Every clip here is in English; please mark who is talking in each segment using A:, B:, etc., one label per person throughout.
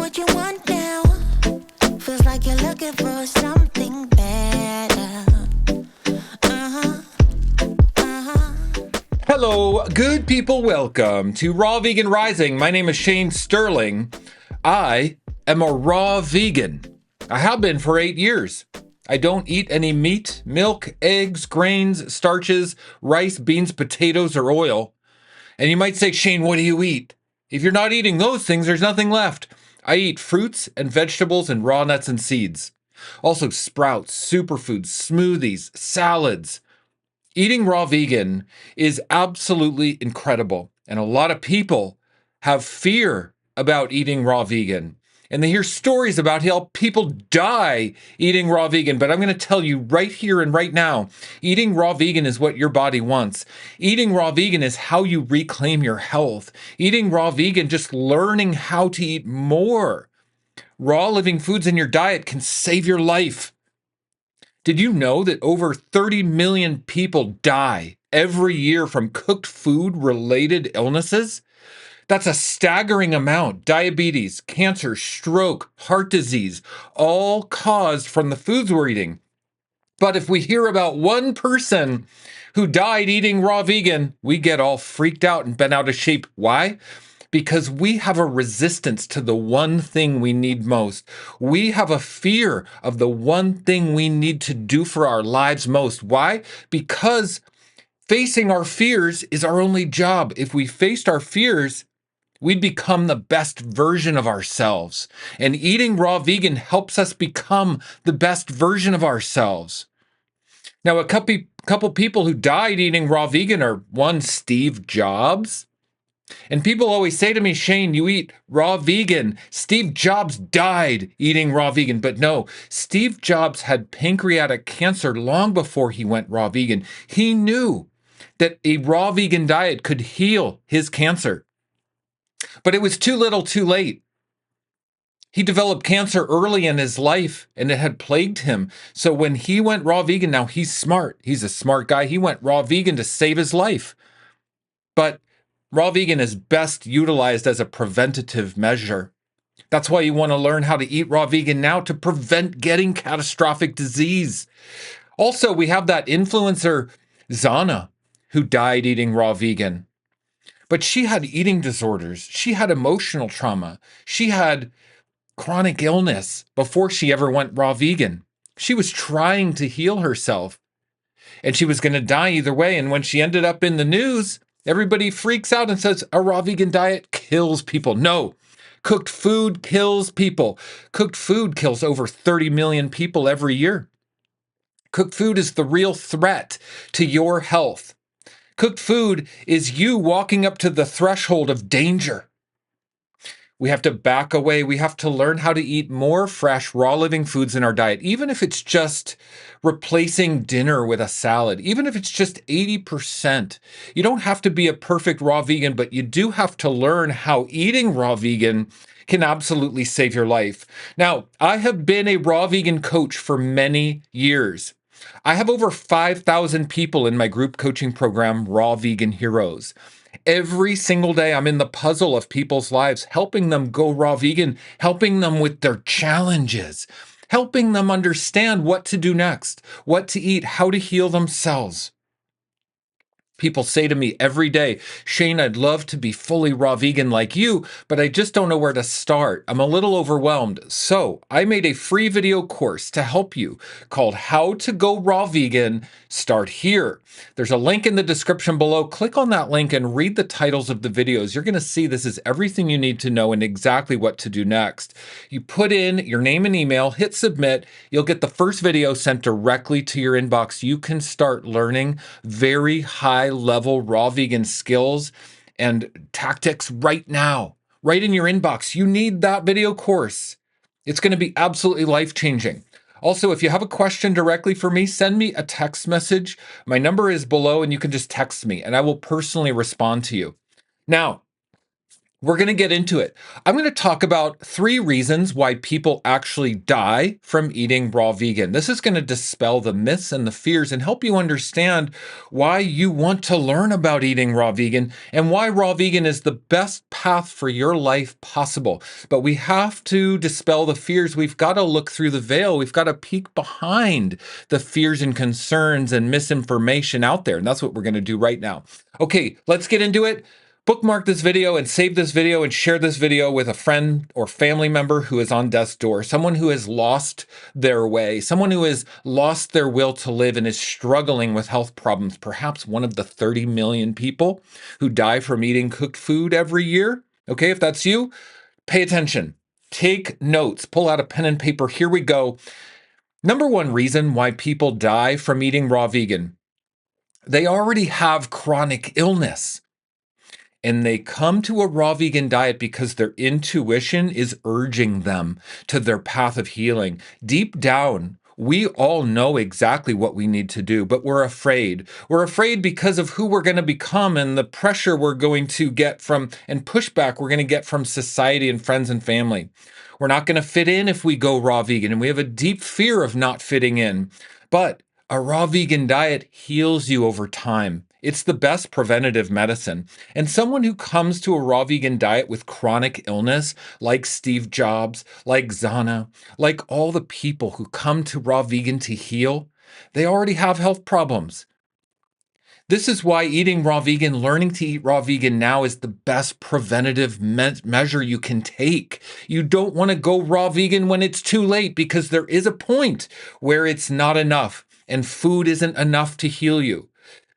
A: what you want now. Feels like you're looking for something better. Uh-huh, uh-huh.
B: Hello, good people. Welcome to Raw Vegan Rising. My name is Shane Sterling. I am a raw vegan. I have been for 8 years. I don't eat any meat, milk, eggs, grains, starches, rice, beans, potatoes, or oil. And you might say, Shane, what do you eat? If you're not eating those things, there's nothing left. I eat fruits and vegetables and raw nuts and seeds. Also sprouts, superfoods, smoothies, salads. Eating raw vegan is absolutely incredible. And a lot of people have fear about eating raw vegan. And they hear stories about how people die eating raw vegan. But I'm going to tell you right here and right now, eating raw vegan is what your body wants. Eating raw vegan is how you reclaim your health. Eating raw vegan, just learning how to eat more raw living foods in your diet can save your life. Did you know that over 30 million people die every year from cooked food related illnesses? That's a staggering amount. Diabetes, cancer, stroke, heart disease, all caused from the foods we're eating. But if we hear about one person who died eating raw vegan, we get all freaked out and bent out of shape. Why? Because we have a resistance to the one thing we need most. We have a fear of the one thing we need to do for our lives most. Why? Because facing our fears is our only job. If we faced our fears, we'd become the best version of ourselves. And eating raw vegan helps us become the best version of ourselves. Now, a couple people who died eating raw vegan are one, Steve Jobs. And people always say to me, Shane, you eat raw vegan. Steve Jobs died eating raw vegan. But no, Steve Jobs had pancreatic cancer long before he went raw vegan. He knew that a raw vegan diet could heal his cancer. But it was too little too late. He developed cancer early in his life and it had plagued him. So when he went raw vegan, now he's smart. He's a smart guy. He went raw vegan to save his life. But raw vegan is best utilized as a preventative measure. That's why you want to learn how to eat raw vegan now to prevent getting catastrophic disease. Also, we have that influencer, Zana, who died eating raw vegan. But she had eating disorders. She had emotional trauma. She had chronic illness before she ever went raw vegan. She was trying to heal herself. And she was going to die either way. And when she ended up in the news, everybody freaks out and says a raw vegan diet kills people. No, cooked food kills people. Cooked food kills over 30 million people every year. Cooked food is the real threat to your health. Cooked food is you walking up to the threshold of danger. We have to back away. We have to learn how to eat more fresh, raw living foods in our diet, even if it's just replacing dinner with a salad, even if it's just 80%. You don't have to be a perfect raw vegan, but you do have to learn how eating raw vegan can absolutely save your life. Now, I have been a raw vegan coach for many years. I have over 5,000 people in my group coaching program, Raw Vegan Heroes. Every single day, I'm in the puzzle of people's lives, helping them go raw vegan, helping them with their challenges, helping them understand what to do next, what to eat, how to heal themselves. People say to me every day, Shane, I'd love to be fully raw vegan like you, but I just don't know where to start. I'm a little overwhelmed. So I made a free video course to help you called How to Go Raw Vegan. Start here. There's a link in the description below. Click on that link and read the titles of the videos. You're going to see this is everything you need to know and exactly what to do next. You put in your name and email, hit submit. You'll get the first video sent directly to your inbox. You can start learning very high level raw vegan skills and tactics right now, right in your inbox. You need that video course. It's going to be absolutely life-changing. Also, if you have a question directly for me, send me a text message. My number is below and you can just text me and I will personally respond to you. Now, We're going to get into it. I'm going to talk about 3 reasons why people actually die from eating raw vegan. This is going to dispel the myths and the fears and help you understand why you want to learn about eating raw vegan and why raw vegan is the best path for your life possible. But we have to dispel the fears. We've got to look through the veil. We've got to peek behind the fears and concerns and misinformation out there. And that's what we're going to do right now. Okay, let's get into it. Bookmark this video and save this video and share this video with a friend or family member who is on death's door, someone who has lost their way, someone who has lost their will to live and is struggling with health problems, perhaps one of the 30 million people who die from eating cooked food every year. Okay, if that's you, pay attention. Take notes. Pull out a pen and paper. Here we go. Number 1 reason why people die from eating raw vegan. They already have chronic illness. And they come to a raw vegan diet because their intuition is urging them to their path of healing. Deep down, we all know exactly what we need to do, but we're afraid. We're afraid because of who we're going to become and the pressure we're going to get from and pushback we're going to get from society and friends and family. We're not going to fit in if we go raw vegan, and we have a deep fear of not fitting in. But a raw vegan diet heals you over time. It's the best preventative medicine. And someone who comes to a raw vegan diet with chronic illness, like Steve Jobs, like Zana, like all the people who come to raw vegan to heal, they already have health problems. This is why eating raw vegan, learning to eat raw vegan now is the best preventative measure you can take. You don't want to go raw vegan when it's too late, because there is a point where it's not enough and food isn't enough to heal you.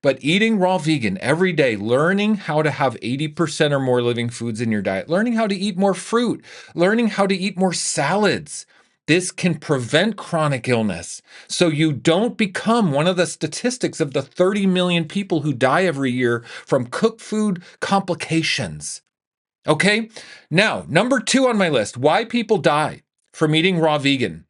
B: But eating raw vegan every day, learning how to have 80% or more living foods in your diet, learning how to eat more fruit, learning how to eat more salads, this can prevent chronic illness. So you don't become one of the statistics of the 30 million people who die every year from cooked food complications. Okay? Now, number 2 on my list, why people die from eating raw vegan.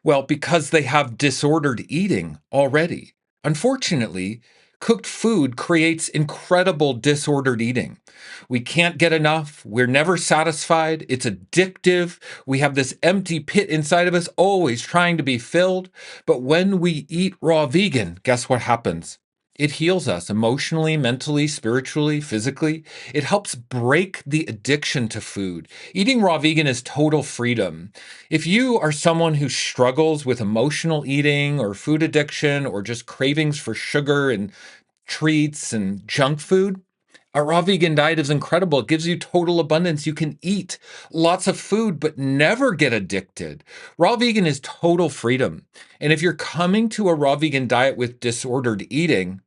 B: Well, because they have disordered eating already. Unfortunately, cooked food creates incredible disordered eating. We can't get enough. We're never satisfied. It's addictive. We have this empty pit inside of us, always trying to be filled. But when we eat raw vegan, guess what happens? It heals us emotionally, mentally, spiritually, physically. It helps break the addiction to food. Eating raw vegan is total freedom. If you are someone who struggles with emotional eating or food addiction or just cravings for sugar and treats and junk food, a raw vegan diet is incredible. It gives you total abundance. You can eat lots of food, but never get addicted. Raw vegan is total freedom. And if you're coming to a raw vegan diet with disordered eating,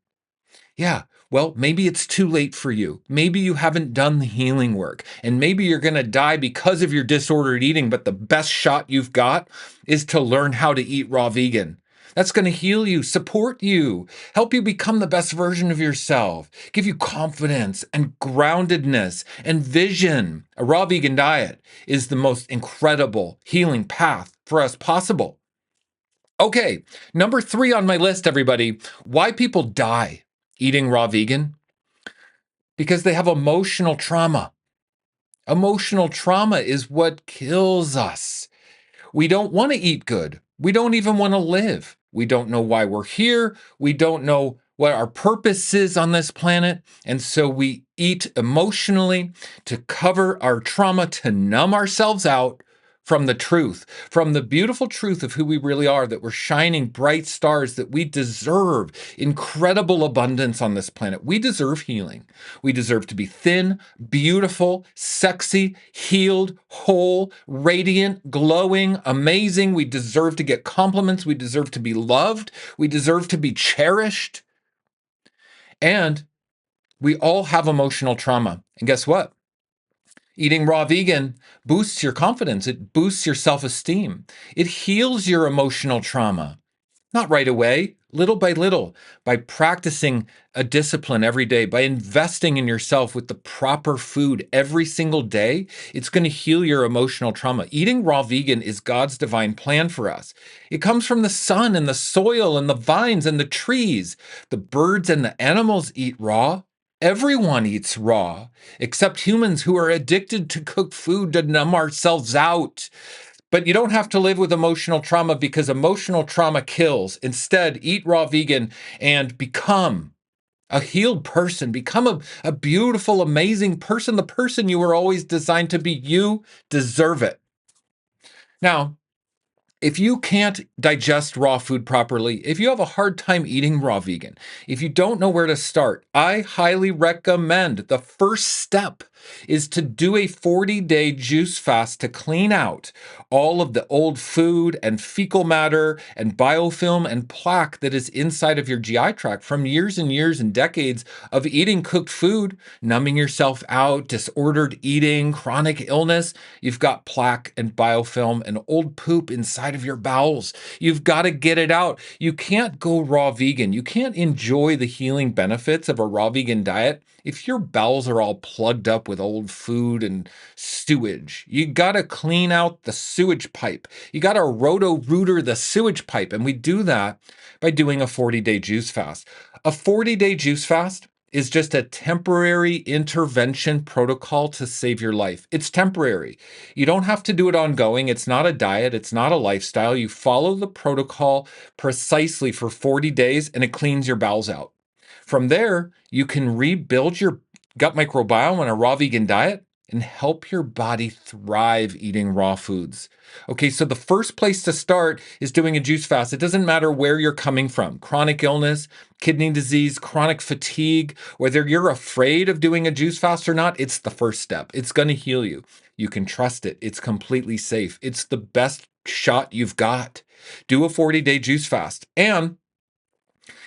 B: yeah, well, maybe it's too late for you. Maybe you haven't done the healing work, and maybe you're going to die because of your disordered eating, but the best shot you've got is to learn how to eat raw vegan. That's going to heal you, support you, help you become the best version of yourself, give you confidence and groundedness and vision. A raw vegan diet is the most incredible healing path for us possible. Okay, number 3 on my list, everybody, why people die eating raw vegan? Because they have emotional trauma. Emotional trauma is what kills us. We don't want to eat good. We don't even want to live. We don't know why we're here. We don't know what our purpose is on this planet. And so we eat emotionally to cover our trauma, to numb ourselves out from the truth, from the beautiful truth of who we really are, that we're shining bright stars, that we deserve incredible abundance on this planet. We deserve healing. We deserve to be thin, beautiful, sexy, healed, whole, radiant, glowing, amazing. We deserve to get compliments. We deserve to be loved. We deserve to be cherished. And we all have emotional trauma. And guess what? Eating raw vegan boosts your confidence. It boosts your self-esteem. It heals your emotional trauma. Not right away, little by little, by practicing a discipline every day, by investing in yourself with the proper food every single day. It's going to heal your emotional trauma. Eating raw vegan is God's divine plan for us. It comes from the sun and the soil and the vines and the trees. The birds and the animals eat raw, Everyone eats raw, except humans who are addicted to cooked food to numb ourselves out. But you don't have to live with emotional trauma because emotional trauma kills. Instead, eat raw vegan and become a healed person. Become a beautiful, amazing person, the person you were always designed to be. You deserve it. Now, if you can't digest raw food properly, if you have a hard time eating raw vegan, if you don't know where to start, I highly recommend the first step is to do a 40-day juice fast to clean out all of the old food and fecal matter and biofilm and plaque that is inside of your GI tract from years and years and decades of eating cooked food, numbing yourself out, disordered eating, chronic illness. You've got plaque and biofilm and old poop inside of your bowels. You've got to get it out. You can't go raw vegan. You can't enjoy the healing benefits of a raw vegan diet if your bowels are all plugged up with old food and sewage. You got to clean out the sewage pipe. You got to roto-rooter the sewage pipe. And we do that by doing a 40-day juice fast. A 40-day juice fast is just a temporary intervention protocol to save your life. It's temporary. You don't have to do it ongoing. It's not a diet. It's not a lifestyle. You follow the protocol precisely for 40 days and it cleans your bowels out. From there, you can rebuild your gut microbiome on a raw vegan diet and help your body thrive eating raw foods. Okay, so the first place to start is doing a juice fast. It doesn't matter where you're coming from, chronic illness, kidney disease, chronic fatigue, whether you're afraid of doing a juice fast or not, it's the first step. It's going to heal you. You can trust it. It's completely safe. It's the best shot you've got. Do a 40-day juice fast. And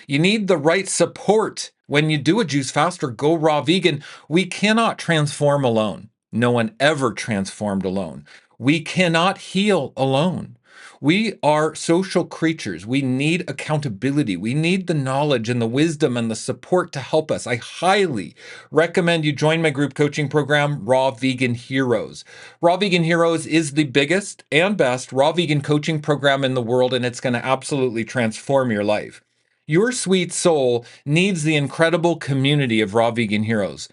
B: you need the right support when you do a juice fast or go raw vegan. We cannot transform alone. No one ever transformed alone. We cannot heal alone. We are social creatures. We need accountability. We need the knowledge and the wisdom and the support to help us. I highly recommend you join my group coaching program, Raw Vegan Heroes. Raw Vegan Heroes is the biggest and best raw vegan coaching program in the world, and it's going to absolutely transform your life. Your sweet soul needs the incredible community of Raw Vegan Heroes.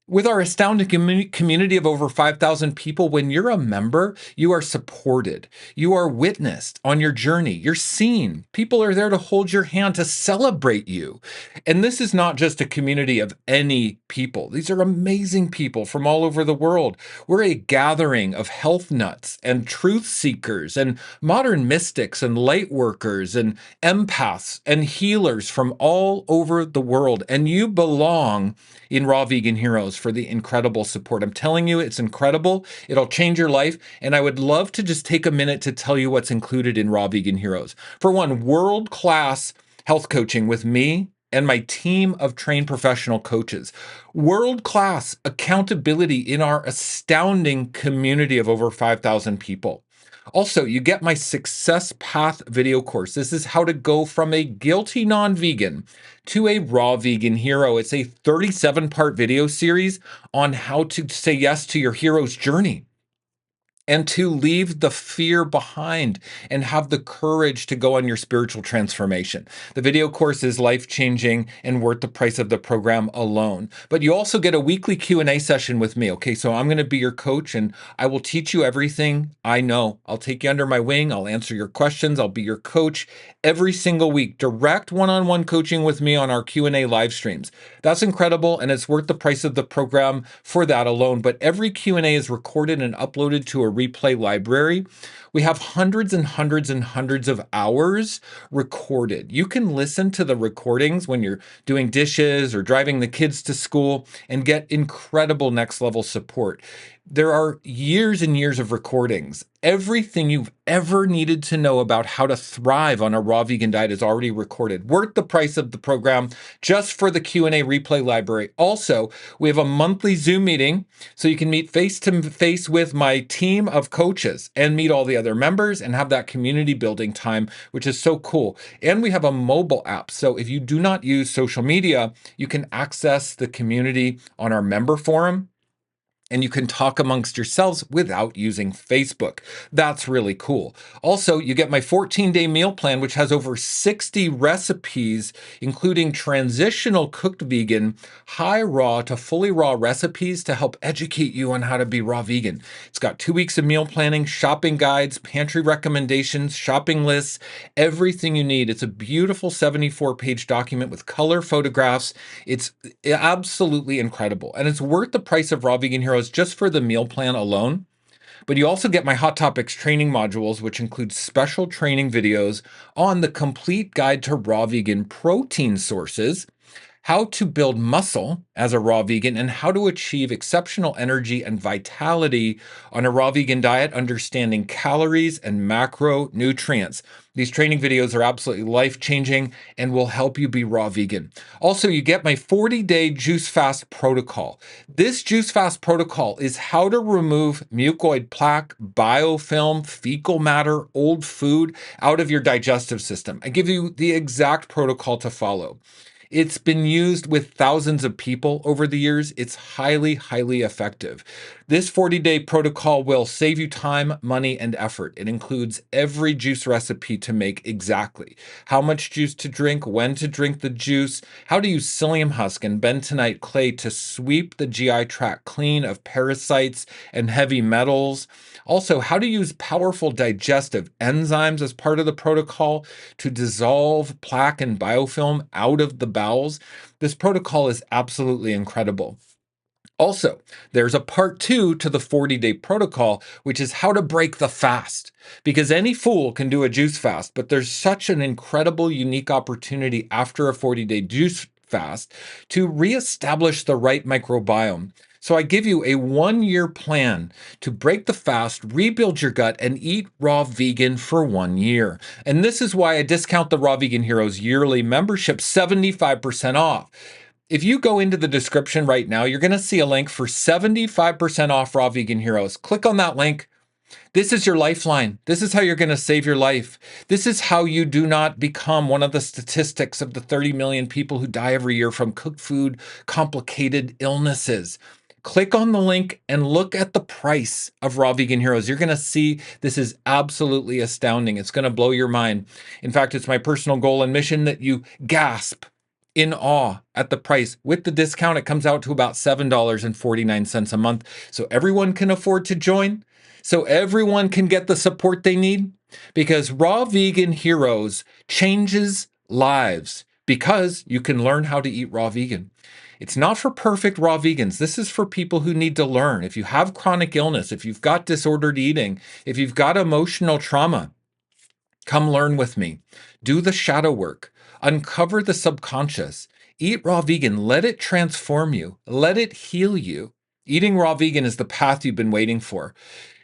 B: With our astounding community of over 5,000 people, when you're a member, you are supported. You are witnessed on your journey. You're seen. People are there to hold your hand, to celebrate you. And this is not just a community of any people. These are amazing people from all over the world. We're a gathering of health nuts and truth seekers and modern mystics and light workers and empaths and healers from all over the world. And you belong in Raw Vegan Heroes for the incredible support. I'm telling you, it's incredible. It'll change your life. And I would love to just take a minute to tell you what's included in Raw Vegan Heroes. For one, world-class health coaching with me and my team of trained professional coaches. World-class accountability in our astounding community of over 5,000 people. Also, you get my Success Path video course. This is how to go from a guilty non-vegan to a raw vegan hero. It's a 37-part video series on how to say yes to your hero's journey and to leave the fear behind and have the courage to go on your spiritual transformation. The video course is life-changing and worth the price of the program alone. But you also get a weekly Q&A session with me, okay? So I'm going to be your coach and I will teach you everything I know. I'll take you under my wing. I'll answer your questions. I'll be your coach every single week. Direct one-on-one coaching with me on our Q&A live streams. That's incredible and it's worth the price of the program for that alone. But every Q&A is recorded and uploaded to a replay library. We have hundreds and hundreds and hundreds of hours recorded. You can listen to the recordings when you're doing dishes or driving the kids to school and get incredible next level support. There are years and years of recordings. Everything you've ever needed to know about how to thrive on a raw vegan diet is already recorded. Worth the price of the program just for the Q&A replay library. Also, we have a monthly Zoom meeting so you can meet face-to-face with my team of coaches and meet all the other members and have that community building time, which is so cool. And we have a mobile app. So if you do not use social media, you can access the community on our member forum. and you can talk amongst yourselves without using Facebook. That's really cool. Also, you get my 14-day meal plan, which has over 60 recipes, including transitional cooked vegan, high raw to fully raw recipes to help educate you on how to be raw vegan. It's got 2 weeks of meal planning, shopping guides, pantry recommendations, shopping lists, everything you need. It's a beautiful 74-page document with color photographs. It's absolutely incredible. And it's worth the price of Raw Vegan Heroes just for the meal plan alone. But you also get my Hot Topics training modules, which include special training videos on the complete guide to raw vegan protein sources, how to build muscle as a raw vegan, and how to achieve exceptional energy and vitality on a raw vegan diet, understanding calories and macronutrients. These training videos are absolutely life-changing and will help you be raw vegan. Also, you get my 40-day juice fast protocol. This juice fast protocol is how to remove mucoid plaque, biofilm, fecal matter, old food out of your digestive system. I give you the exact protocol to follow. It's been used with thousands of people over the years. It's highly, highly effective. This 40-day protocol will save you time, money, and effort. It includes every juice recipe to make exactly how much juice to drink, when to drink the juice, how to use psyllium husk and bentonite clay to sweep the GI tract clean of parasites and heavy metals. Also, how to use powerful digestive enzymes as part of the protocol to dissolve plaque and biofilm out of the bowels. This protocol is absolutely incredible. Also, there's a part 2 to the 40-day protocol, which is how to break the fast. Because any fool can do a juice fast, but there's such an incredible, unique opportunity after a 40-day juice fast to reestablish the right microbiome. So I give you a 1-year plan to break the fast, rebuild your gut, and eat raw vegan for 1 year. And this is why I discount the Raw Vegan Heroes yearly membership 75% off. If you go into the description right now, you're going to see a link for 75% off Raw Vegan Heroes. Click on that link. This is your lifeline. This is how you're going to save your life. This is how you do not become one of the statistics of the 30 million people who die every year from cooked food, complicated illnesses. Click on the link and look at the price of Raw Vegan Heroes. You're going to see this is absolutely astounding. It's going to blow your mind. In fact, it's my personal goal and mission that you gasp in awe at the price. With the discount, it comes out to about $7.49 a month. So everyone can afford to join. So everyone can get the support they need. Because Raw Vegan Heroes changes lives. Because you can learn how to eat raw vegan. It's not for perfect raw vegans. This is for people who need to learn. If you have chronic illness, if you've got disordered eating, if you've got emotional trauma, come learn with me. Do the shadow work. Uncover the subconscious. Eat raw vegan. Let it transform you. Let it heal you. Eating raw vegan is the path you've been waiting for.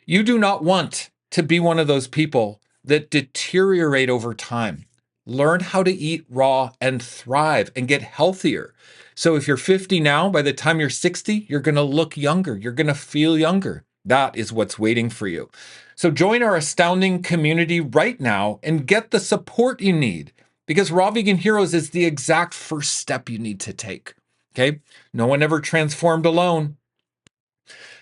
B: You do not want to be one of those people that deteriorate over time. Learn how to eat raw and thrive and get healthier. So if you're 50 now, by the time you're 60, you're going to look younger. You're going to feel younger. That is what's waiting for you. So join our astounding community right now and get the support you need, because Raw Vegan Heroes is the exact first step you need to take. Okay? No one ever transformed alone.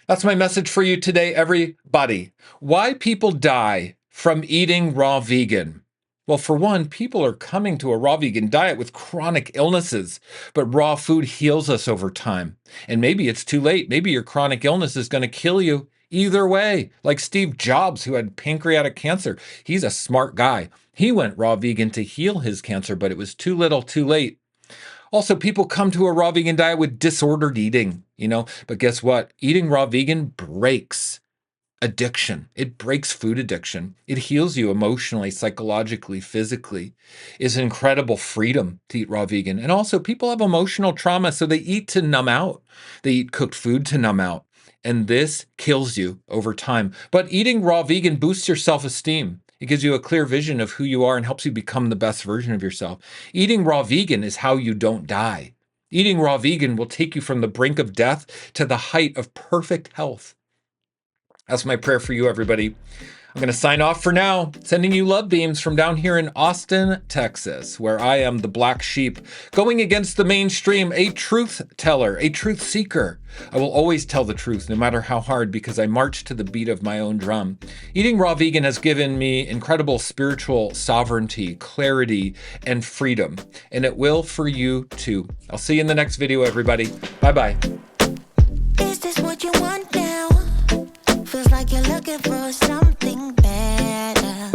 B: That's my message for you today, everybody. Why people die from eating raw vegan. Well, for one, people are coming to a raw vegan diet with chronic illnesses, but raw food heals us over time. And maybe it's too late. Maybe your chronic illness is going to kill you. Either way, like Steve Jobs, who had pancreatic cancer. He's a smart guy. He went raw vegan to heal his cancer, but it was too little, too late. Also, people come to a raw vegan diet with disordered eating, but guess what? Eating raw vegan breaks addiction. It breaks food addiction. It heals you emotionally, psychologically, physically. It's an incredible freedom to eat raw vegan. And also, people have emotional trauma, so they eat to numb out. They eat cooked food to numb out. And this kills you over time. But eating raw vegan boosts your self-esteem. It gives you a clear vision of who you are and helps you become the best version of yourself. Eating raw vegan is how you don't die. Eating raw vegan will take you from the brink of death to the height of perfect health. That's my prayer for you, everybody. I'm going to sign off for now, sending you love beams from down here in Austin, Texas, where I am the black sheep, going against the mainstream, a truth teller, a truth seeker. I will always tell the truth, no matter how hard, because I march to the beat of my own drum. Eating raw vegan has given me incredible spiritual sovereignty, clarity, and freedom, and it will for you too. I'll see you in the next video, everybody. Bye-bye.
A: Is this what you want now? Feels like you're looking for something better.